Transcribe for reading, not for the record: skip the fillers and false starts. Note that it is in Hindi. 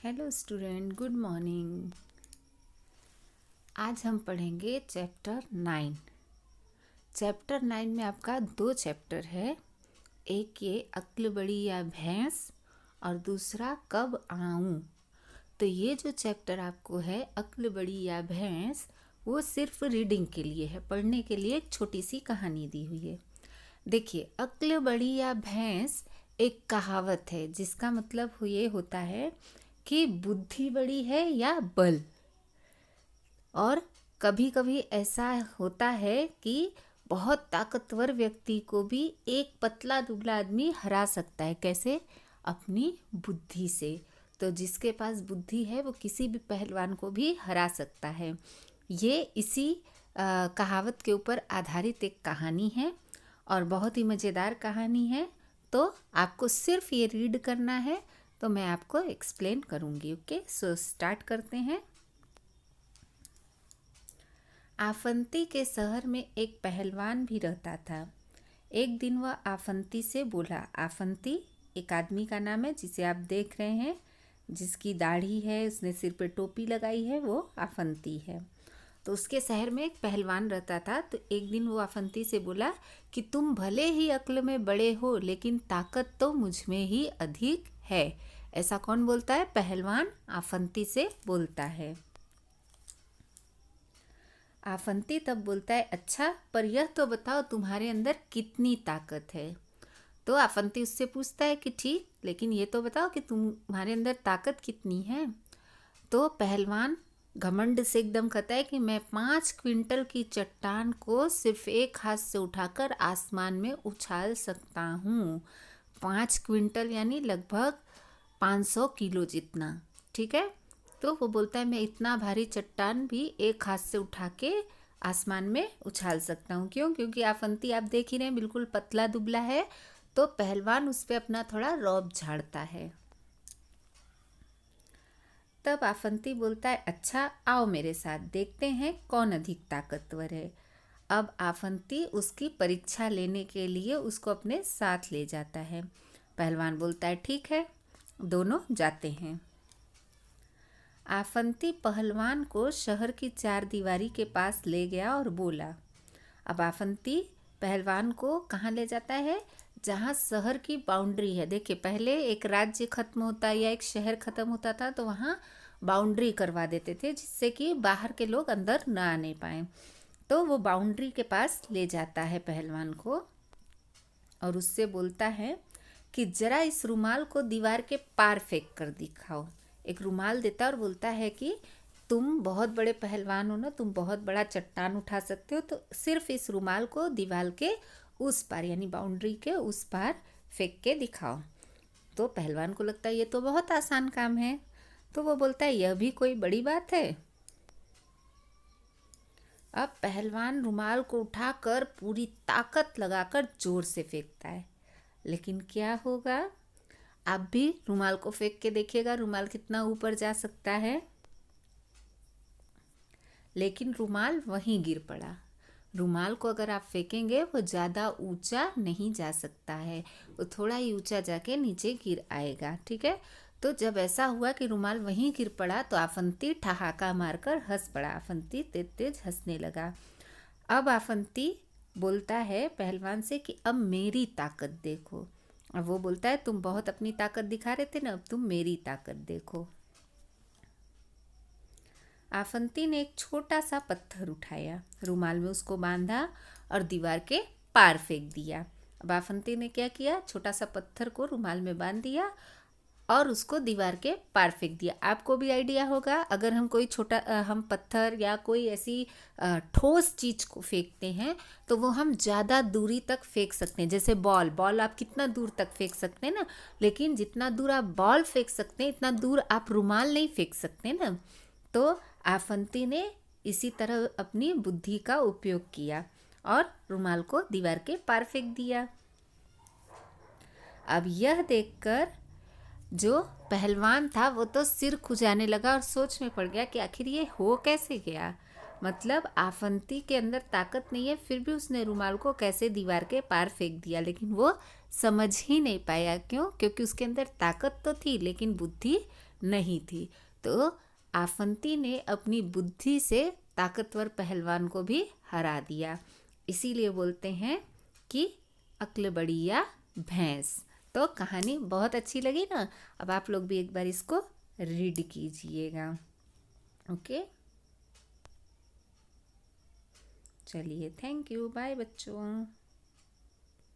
Hello student, good morning. आज हम पढ़ेंगे चैप्टर 9। चैप्टर 9 में आपका 2 चैप्टर है। एक ये अक्ल बड़ी या भैंस और दूसरा कब आऊँ। तो ये जो चैप्टर आपको है अक्ल बड़ी या भैंस, वो सिर्फ रीडिंग के लिए है, पढ़ने के लिए एक छोटी सी कहानी दी हुई है। देखिए, अक्ल बड़ी या भैंस एक कहावत है जिसका मतलब ये होता है कि बुद्धि बड़ी है या बल। और कभी कभी ऐसा होता है कि बहुत ताकतवर व्यक्ति को भी एक पतला दुबला आदमी हरा सकता है। कैसे? अपनी बुद्धि से। तो जिसके पास बुद्धि है वो किसी भी पहलवान को भी हरा सकता है। ये इसी कहावत के ऊपर आधारित एक कहानी है और बहुत ही मज़ेदार कहानी है। तो आपको सिर्फ ये रीड करना है, तो मैं आपको एक्सप्लेन करूँगी। ओके, सो स्टार्ट करते हैं। आफंती के शहर में एक पहलवान भी रहता था। एक दिन वह आफंती से बोला। आफंती एक आदमी का नाम है जिसे आप देख रहे हैं, जिसकी दाढ़ी है, उसने सिर पे टोपी लगाई है, वो आफंती है। तो उसके शहर में एक पहलवान रहता था। तो एक दिन वो आफंती से बोला कि तुम भले ही अक्ल में बड़े हो, लेकिन ताकत तो मुझ में ही अधिक है। ऐसा कौन बोलता है? पहलवान आफंती से बोलता है। आफंती तब बोलता है, अच्छा, पर यह तो बताओ तुम्हारे अंदर कितनी ताकत है। तो आफंती उससे पूछता है कि ठीक, लेकिन ये तो बताओ कि तुम्हारे अंदर ताकत कितनी है। तो पहलवान घमंड से एकदम कहता है कि मैं 5 क्विंटल की चट्टान को सिर्फ एक हाथ से उठाकर आसमान में उछाल सकता हूँ। 5 क्विंटल यानी लगभग 500 किलो जितना। ठीक है। तो वो बोलता है मैं इतना भारी चट्टान भी एक हाथ से उठा के आसमान में उछाल सकता हूँ। क्यों? क्योंकि आफंती आप देख ही रहे हैं, बिल्कुल पतला दुबला है। तो पहलवान उस पर अपना थोड़ा रौब झाड़ता है। तब आफंती बोलता है, अच्छा आओ मेरे साथ, देखते हैं कौन अधिक ताकतवर है। अब आफंती उसकी परीक्षा लेने के लिए उसको अपने साथ ले जाता है। पहलवान बोलता है ठीक है, दोनों जाते हैं। आफंती पहलवान को शहर की 4 दीवारी के पास ले गया और बोला। अब आफंती पहलवान को कहाँ ले जाता है? जहाँ शहर की बाउंड्री है। देखिए, पहले एक राज्य खत्म होता या एक शहर खत्म होता था तो वहाँ बाउंड्री करवा देते थे, जिससे कि बाहर के लोग अंदर न आने पाए। तो वो बाउंड्री के पास ले जाता है पहलवान को और उससे बोलता है कि जरा इस रुमाल को दीवार के पार फेंक कर दिखाओ। एक रुमाल देता है और बोलता है कि तुम बहुत बड़े पहलवान हो ना, तुम बहुत बड़ा चट्टान उठा सकते हो, तो सिर्फ इस रुमाल को दीवार के उस पार यानी बाउंड्री के उस पार फेंक के दिखाओ। तो पहलवान को लगता है ये तो बहुत आसान काम है। तो वो बोलता है यह भी कोई बड़ी बात है। अब पहलवान रुमाल को उठाकर पूरी ताकत लगाकर जोर से फेंकता है, लेकिन क्या होगा? आप भी रुमाल को फेंक के देखिएगा, रुमाल कितना ऊपर जा सकता है। लेकिन रुमाल वहीं गिर पड़ा। रुमाल को अगर आप फेंकेंगे वो ज़्यादा ऊंचा नहीं जा सकता है, वो थोड़ा ही ऊंचा जाके नीचे गिर आएगा। ठीक है। तो जब ऐसा हुआ कि रुमाल वहीं गिर पड़ा तो आफंती ठहाका मारकर हंस पड़ा। आफंती तेज तेज हंसने लगा। अब आफंती बोलता है पहलवान से कि अब मेरी ताकत देखो। अब वो बोलता है तुम बहुत अपनी ताकत दिखा रहे थे ना, अब तुम मेरी ताकत देखो। आफंती ने एक छोटा सा पत्थर उठाया, रुमाल में उसको बांधा और दीवार के पार फेंक दिया। अब आफंती ने क्या किया? छोटा सा पत्थर को रुमाल में बांध दिया और उसको दीवार के पार फेंक दिया। आपको भी आइडिया होगा, अगर हम कोई छोटा हम पत्थर या कोई ऐसी ठोस चीज़ को फेंकते हैं तो वो हम ज़्यादा दूरी तक फेंक सकते हैं। जैसे बॉल आप कितना दूर तक फेंक सकते हैं ना, लेकिन जितना दूर आप बॉल फेंक सकते हैं इतना दूर आप रुमाल नहीं फेंक सकते ना। तो आफंती ने इसी तरह अपनी बुद्धि का उपयोग किया और रुमाल को दीवार के पार फेंक दिया। अब यह देखकर जो पहलवान था वो तो सिर खुजाने लगा और सोच में पड़ गया कि आखिर ये हो कैसे गया। मतलब आफंती के अंदर ताकत नहीं है, फिर भी उसने रुमाल को कैसे दीवार के पार फेंक दिया, लेकिन वो समझ ही नहीं पाया। क्यों? क्योंकि उसके अंदर ताकत तो थी लेकिन बुद्धि नहीं थी। तो आफंती ने अपनी बुद्धि से ताकतवर पहलवान को भी हरा दिया। इसीलिए बोलते हैं कि अक्ल बड़ी या भैंस। तो कहानी बहुत अच्छी लगी ना? अब आप लोग भी एक बार इसको रीड कीजिएगा। ओके, चलिए, थैंक यू, बाय बच्चों।